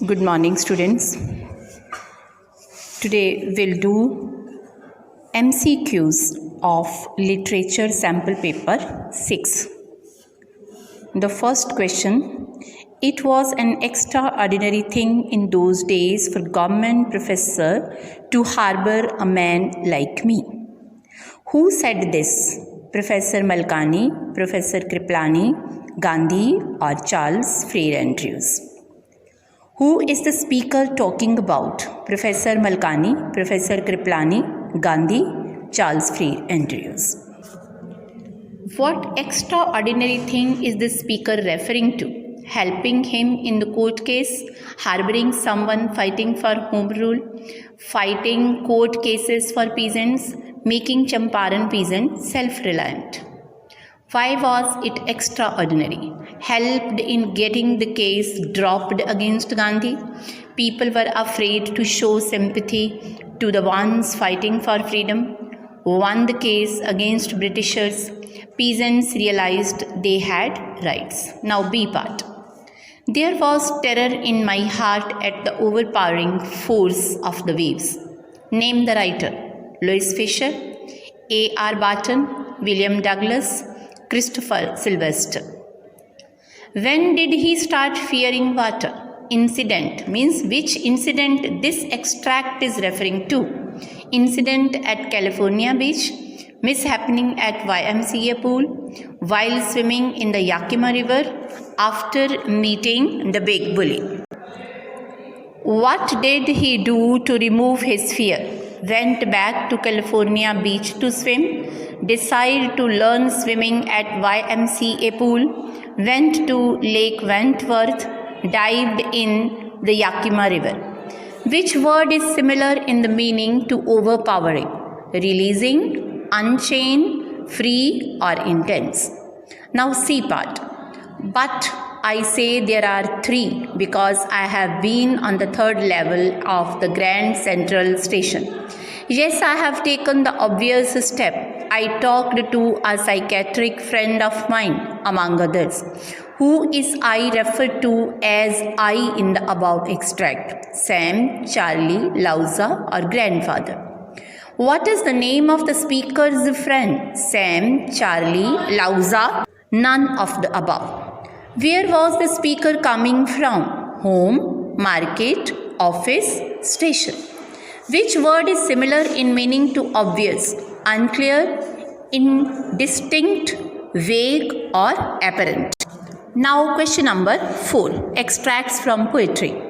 Good morning, students. Today we'll do MCQs of Literature Sample Paper 6. The first question: it was an extraordinary thing in those days for government professor to harbor a man like me. Who said this? Professor Malkani, Professor Kripalani, Gandhi, or Charles Freer Andrews? Who is the speaker talking about? Professor Malkani, Professor Kripalani, Gandhi, Charles Freer Andrews. What extraordinary thing is the speaker referring to? Helping him in the court case, harboring someone fighting for home rule, fighting court cases for peasants, making Champaran peasants self-reliant. Why was it extraordinary? Helped in getting the case dropped against Gandhi. People were afraid to show sympathy to the ones fighting for freedom. Won the case against Britishers. Peasants realized they had rights. Now B part. There was terror in my heart at the overpowering force of the waves. Name the writer. Louis Fisher, A.R. Barton, William Douglas, Christopher Sylvester. When did he start fearing water? Incident means which incident this extract is referring to. Incident at California Beach, mishappening at YMCA pool, while swimming in the Yakima River, after meeting the big bully. What did he do to remove his fear? Went back to California Beach to swim, decided to learn swimming at YMCA pool, went to Lake Wentworth, dived in the Yakima River. Which word is similar in the meaning to overpowering? Releasing, unchained, free, or intense. Now C part. But I say there are three because I have been on the third level of the Grand Central Station. Yes, I have taken the obvious step. I talked to a psychiatric friend of mine, among others. Who is I referred to as I in the above extract? Sam, Charlie, Louisa, or grandfather? What is the name of the speaker's friend? Sam, Charlie, Louisa? None of the above. Where was the speaker coming from? Home, market, office, station. Which word is similar in meaning to obvious, unclear, indistinct, vague, or apparent? Now question number 4. Extracts from poetry.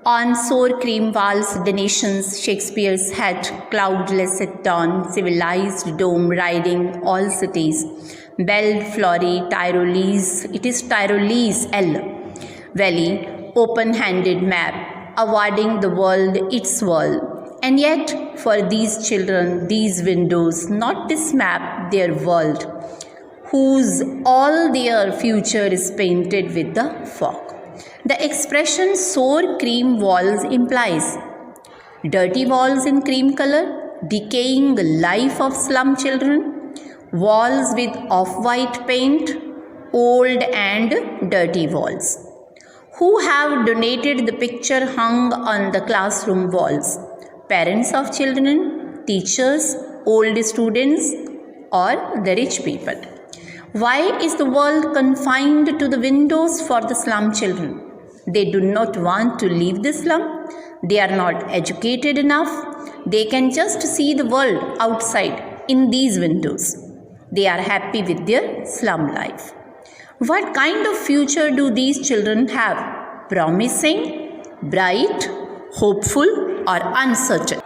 On sour cream walls the nations Shakespeare's had, cloudless at dawn, civilized dome riding all cities. Belle, Flory, Tyrolese, it is Tyrolese L. Valley, open-handed map, awarding the world its world. And yet, for these children, these windows, not this map, their world, whose all their future is painted with the fog. The expression sour cream walls implies dirty walls in cream color, decaying life of slum children, walls with off-white paint, old and dirty walls. Who have donated the picture hung on the classroom walls? Parents of children, teachers, old students, or the rich people? Why is the world confined to the windows for the slum children? They do not want to leave the slum. They are not educated enough. They can just see the world outside in these windows. They are happy with their slum life. What kind of future do these children have? Promising, bright, hopeful, or uncertain?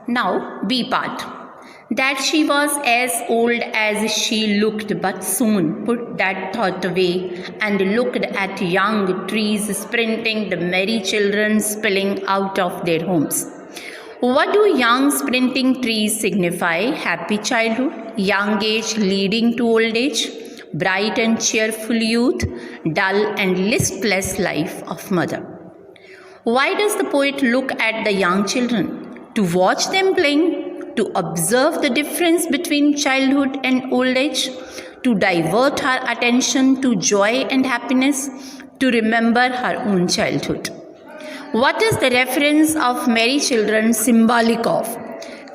Now B part. That she was as old as she looked, but soon put that thought away and looked at young trees sprinting, the merry children spilling out of their homes. What do young sprinting trees signify? Happy childhood, young age leading to old age, bright and cheerful youth, dull and listless life of mother. Why does the poet look at the young children? To watch them playing, to observe the difference between childhood and old age, to divert her attention to joy and happiness, to remember her own childhood. What is the reference of merry children symbolic of?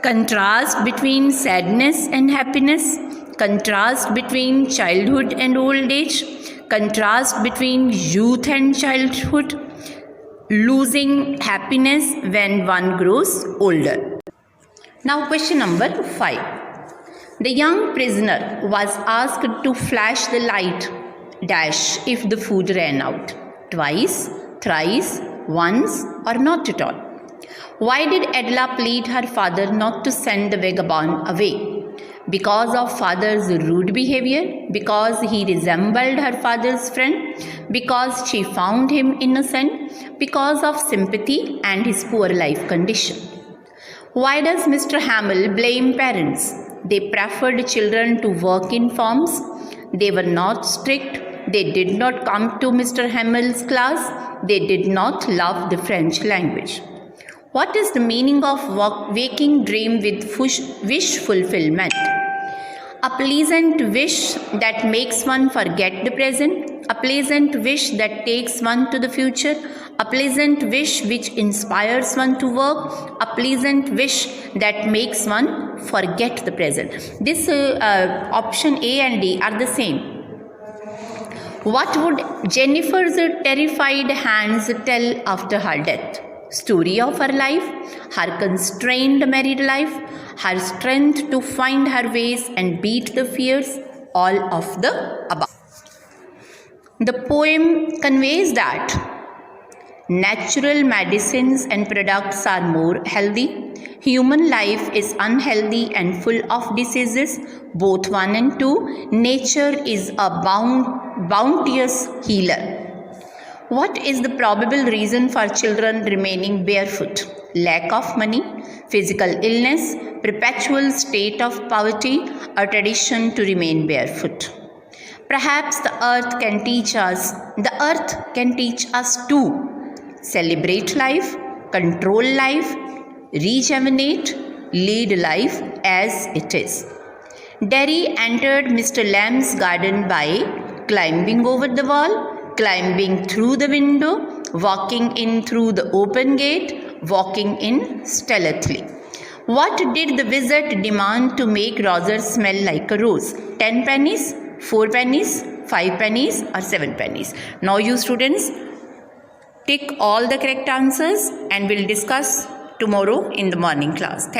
Contrast between sadness and happiness, contrast between childhood and old age, contrast between youth and childhood, losing happiness when one grows older. Now question number 5. The young prisoner was asked to flash the light dash if the food ran out. Twice, thrice, once, or not at all. Why did Adela plead her father not to send the vagabond away? Because of father's rude behavior? Because he resembled her father's friend? Because she found him innocent? Because of sympathy and his poor life condition? Why does Mr. Hamill blame parents? They preferred children to work in farms. They were not strict. They did not come to Mr. Hamill's class. They did not love the French language. What is the meaning of waking dream with wish fulfillment? A pleasant wish that makes one forget the present, a pleasant wish that takes one to the future, a pleasant wish which inspires one to work, a pleasant wish that makes one forget the present. This option A and D are the same. What would Jennifer's terrified hands tell after her death? Story of her life, her constrained married life, her strength to find her ways and beat the fears, all of the above. The poem conveys that natural medicines and products are more healthy. Human life is unhealthy and full of diseases, both 1 and 2. Nature is a bounteous healer. What is the probable reason for children remaining barefoot? Lack of money, physical illness, perpetual state of poverty, or tradition to remain barefoot. Perhaps the earth can teach us to celebrate life, control life, rejuvenate, lead life as it is. Derry entered Mr. Lamb's garden by climbing over the wall, climbing through the window, walking in through the open gate, walking in stealthily. What did the wizard demand to make Roger smell like a rose? 10 pennies, 4 pennies, 5 pennies, or 7 pennies? Now you students tick all the correct answers and we'll discuss tomorrow in the morning class. Thank you.